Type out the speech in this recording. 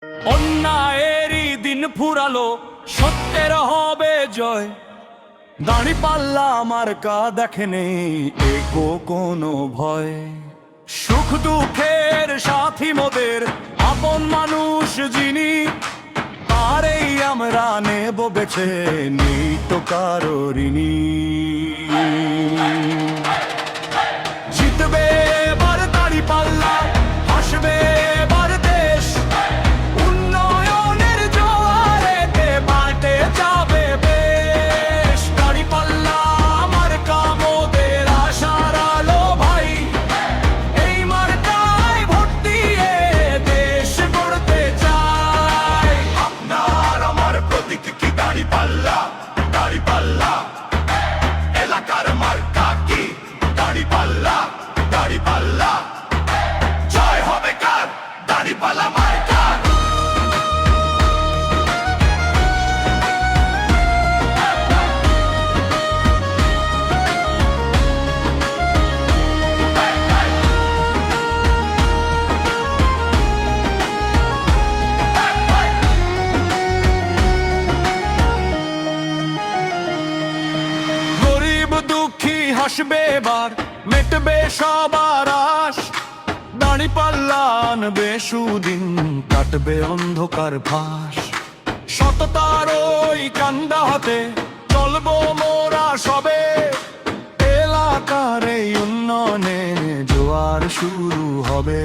অন্যায়েরই দিন ফুরালো, সত্যের হবে জয়। দাঁড়িপাল্লা মার্কা দেখে নেই এগো কোনো ভয়। সুখ দুঃখের সাথী মোদের আপন মানুষ যিনি, তারেই আমরা নেব বেছে, নেই তো কারো ঋণী। জিতবে এবার দাঁড়িপাল্লা, হাসবে এবার দেশ, উন্নয়নের জোয়ারেতে পাল্টে যাবে বেশ। দাঁড়িপাল্লা মার্কা মোদের আশার আলো ভাই, এই মার্কায় ভোট দিয়ে দেশ গড়তে চাই। আপনার আমার প্রতীক কি দাঁড়িপাল্লা? দাঁড়িপাল্লা এলাকার মার্কা কি দাঁড়িপাল্লা? দাঁড়িপাল্লা জয় হবে কার? দাঁড়িপাল্লা মার্কা। গরিব দুঃখী হাসবে এবার, মেটবে সবার আশ। দাঁড়িপাল্লা আনবে সুদিন, কাটবে অন্ধকার ফাঁস। সততার ওই কান্দা হাতে চলবো মোরা সবে, এলাকার এই উন্নয়নে জোয়ার শুরু হবে।